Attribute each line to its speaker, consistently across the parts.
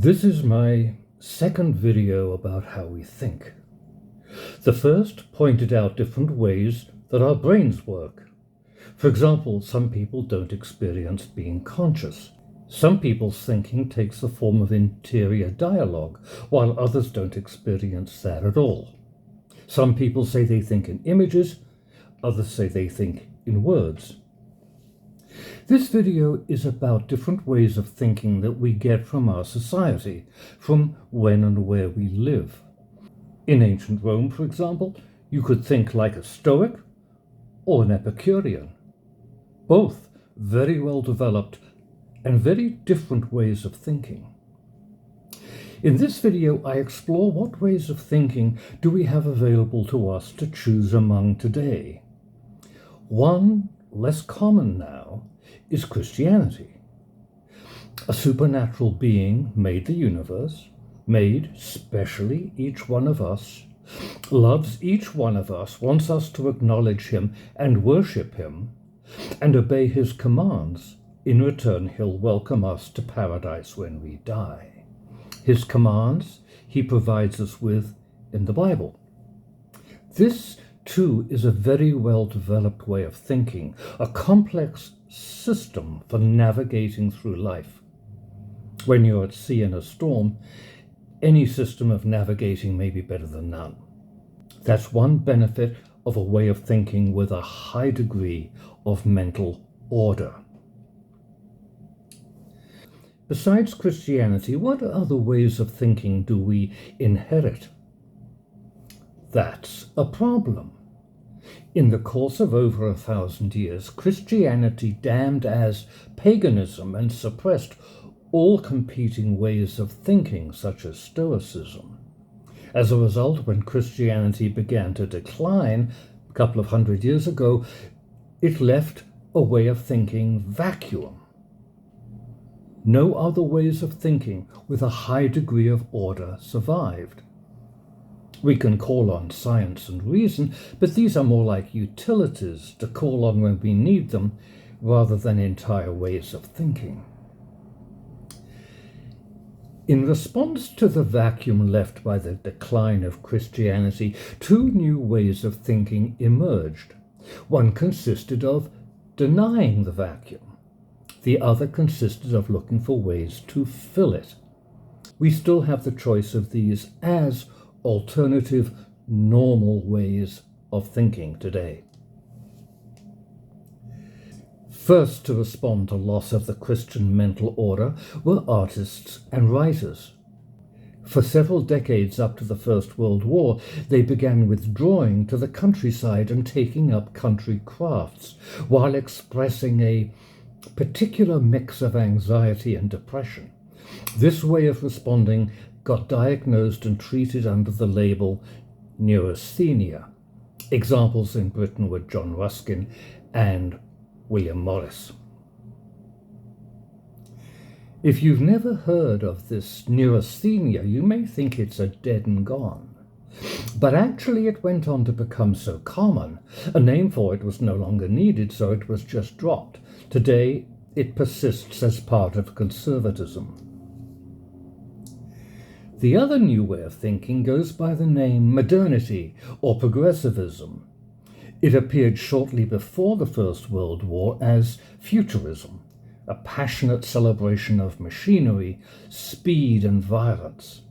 Speaker 1: This is my second video about how we think. The first pointed out different ways that our brains work. For example, some people don't experience being conscious. Some people's thinking takes the form of interior dialogue, while others don't experience that at all. Some people say they think in images, others say they think in words. This video is about different ways of thinking that we get from our society, from when and where we live. In ancient Rome, for example, you could think like a Stoic or an Epicurean. Both very well developed and very different ways of thinking. In this video, I explore what ways of thinking do we have available to us to choose among today. One, less common now, is Christianity. A supernatural being made the universe, made specially each one of us, loves each one of us, wants us to acknowledge him and worship him, and obey his commands. In return, he'll welcome us to paradise when we die. His commands he provides us with in the Bible. This, too, is a very well-developed way of thinking, a complex system for navigating through life. When you're at sea in a storm, any system of navigating may be better than none. That's one benefit of a way of thinking with a high degree of mental order. Besides Christianity, what other ways of thinking do we inherit? That's a problem. In the course of over 1,000 years, Christianity damned as paganism and suppressed all competing ways of thinking, such as Stoicism. As a result, when Christianity began to decline a couple of hundred years ago, it left a way of thinking vacuum. No other ways of thinking with a high degree of order survived. We can call on science and reason, but these are more like utilities to call on when we need them, rather than entire ways of thinking. In response to the vacuum left by the decline of Christianity, two new ways of thinking emerged. One consisted of denying the vacuum. The other consisted of looking for ways to fill it. We still have the choice of these as alternative, normal ways of thinking today. First to respond to loss of the Christian mental order were artists and writers. For several decades up to the First World War, they began withdrawing to the countryside and taking up country crafts, while expressing a particular mix of anxiety and depression. This way of responding got diagnosed and treated under the label neurasthenia. Examples in Britain were John Ruskin and William Morris. If you've never heard of this neurasthenia, you may think it's a dead and gone. But actually it went on to become so common, a name for it was no longer needed, so it was just dropped. Today, it persists as part of conservatism. The other new way of thinking goes by the name modernity or progressivism. It appeared shortly before the First World War as futurism, a passionate celebration of machinery, speed, and violence.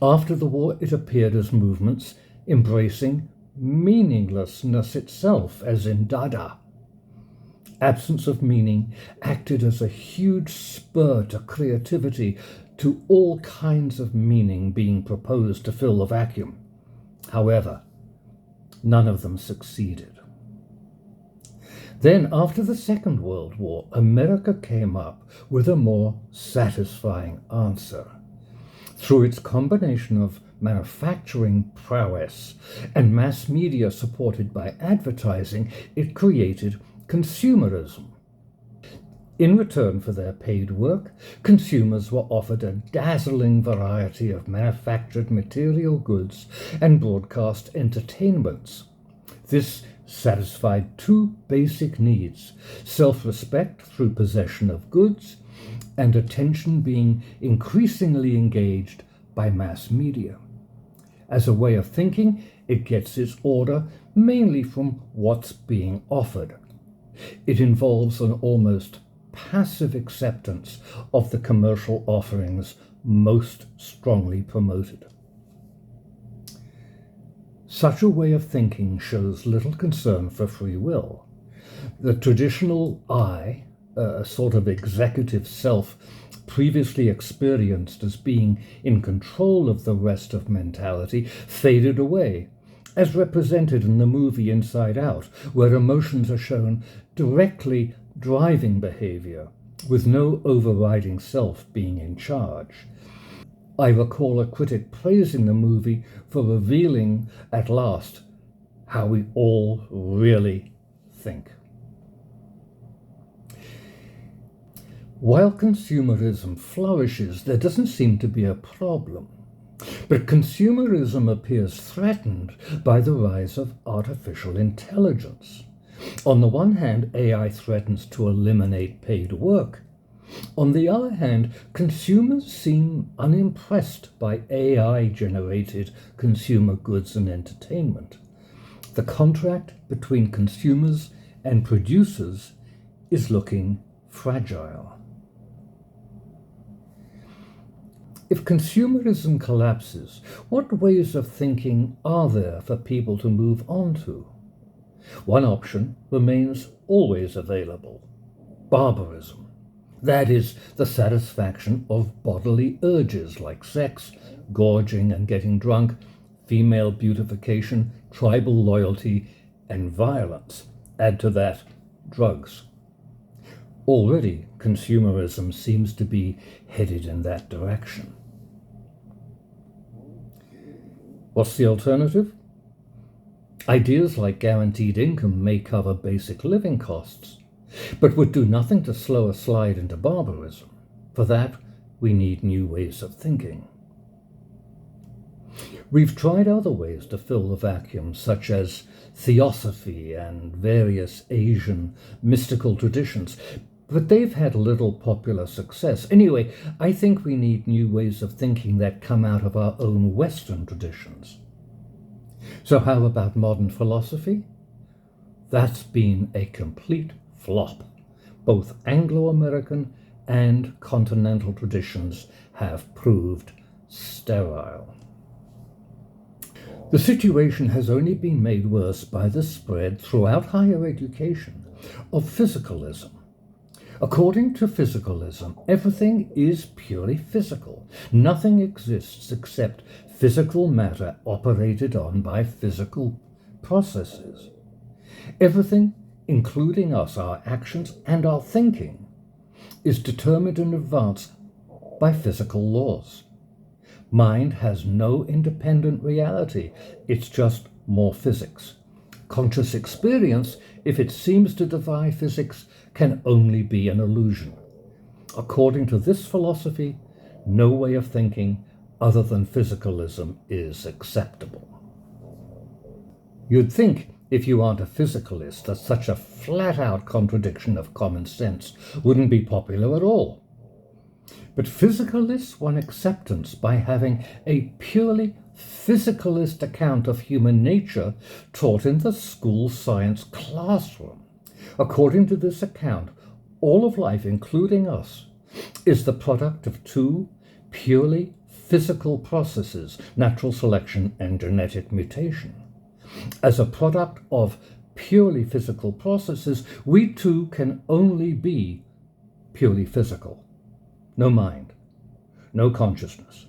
Speaker 1: After the war, it appeared as movements embracing meaninglessness itself, as in Dada. Absence of meaning acted as a huge spur to creativity, to all kinds of meaning being proposed to fill the vacuum. However, none of them succeeded. Then, after the Second World War, America came up with a more satisfying answer. Through its combination of manufacturing prowess and mass media supported by advertising, it created consumerism. In return for their paid work, consumers were offered a dazzling variety of manufactured material goods and broadcast entertainments. This satisfied two basic needs: self-respect through possession of goods and attention being increasingly engaged by mass media. As a way of thinking, it gets its order mainly from what's being offered. It involves an almost passive acceptance of the commercial offerings most strongly promoted. Such a way of thinking shows little concern for free will. The traditional I, a sort of executive self previously experienced as being in control of the rest of mentality, faded away, as represented in the movie Inside Out, where emotions are shown directly driving behavior, with no overriding self being in charge. I recall a critic praising the movie for revealing, at last, how we all really think. While consumerism flourishes, there doesn't seem to be a problem. But consumerism appears threatened by the rise of artificial intelligence. On the one hand, AI threatens to eliminate paid work. On the other hand, consumers seem unimpressed by AI-generated consumer goods and entertainment. The contract between consumers and producers is looking fragile. If consumerism collapses, what ways of thinking are there for people to move on to? One option remains always available: barbarism. That is, the satisfaction of bodily urges like sex, gorging and getting drunk, female beautification, tribal loyalty, and violence. Add to that drugs. Already, consumerism seems to be headed in that direction. What's the alternative? Ideas like guaranteed income may cover basic living costs, but would do nothing to slow a slide into barbarism. For that, we need new ways of thinking. We've tried other ways to fill the vacuum, such as theosophy and various Asian mystical traditions, but they've had little popular success. Anyway, I think we need new ways of thinking that come out of our own Western traditions. So how about modern philosophy? That's been a complete flop. Both Anglo-American and continental traditions have proved sterile. The situation has only been made worse by the spread throughout higher education of physicalism. According to physicalism, everything is purely physical. Nothing exists except physical matter operated on by physical processes. Everything, including us, our actions, and our thinking, is determined in advance by physical laws. Mind has no independent reality, it's just more physics. Conscious experience, if it seems to defy physics, can only be an illusion. According to this philosophy, no way of thinking other than physicalism is acceptable. You'd think, if you aren't a physicalist, that such a flat-out contradiction of common sense wouldn't be popular at all. But physicalists won acceptance by having a purely physicalist account of human nature taught in the school science classroom. According to this account, all of life, including us, is the product of two purely physical processes, natural selection and genetic mutation. As a product of purely physical processes, we too can only be purely physical. No mind, no consciousness.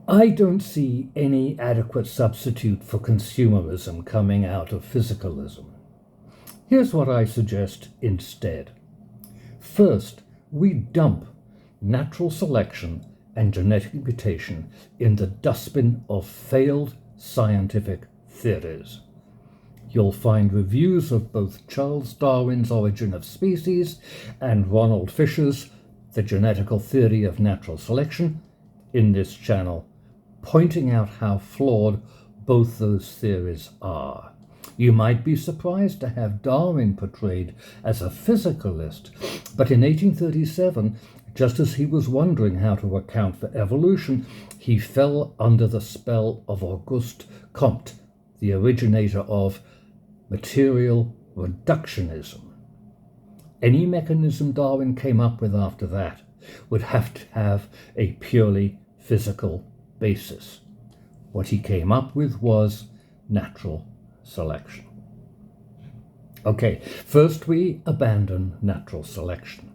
Speaker 1: I don't see any adequate substitute for consumerism coming out of physicalism. Here's what I suggest instead. First, we dump natural selection and genetic mutation in the dustbin of failed scientific theories. You'll find reviews of both Charles Darwin's Origin of Species and Ronald Fisher's The Genetical Theory of Natural Selection in this channel, pointing out how flawed both those theories are. You might be surprised to have Darwin portrayed as a physicalist, but in 1837, just as he was wondering how to account for evolution, he fell under the spell of Auguste Comte, the originator of material reductionism. Any mechanism Darwin came up with after that would have to have a purely physical basis. What he came up with was natural selection. Okay, first we abandon natural selection.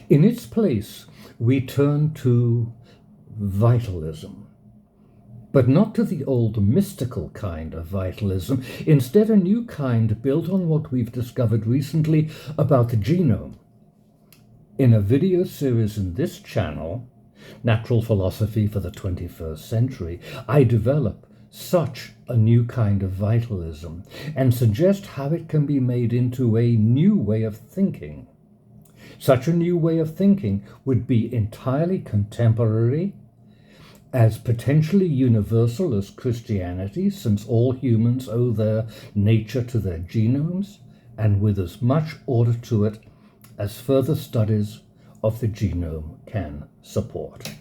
Speaker 1: In its place, we turn to vitalism. But not to the old mystical kind of vitalism, instead a new kind built on what we've discovered recently about the genome. In a video series in this channel, Natural Philosophy for the 21st Century, I develop such a new kind of vitalism and suggest how it can be made into a new way of thinking. Such a new way of thinking would be entirely contemporary, as potentially universal as Christianity, since all humans owe their nature to their genomes, and with as much order to it as further studies of the genome can support.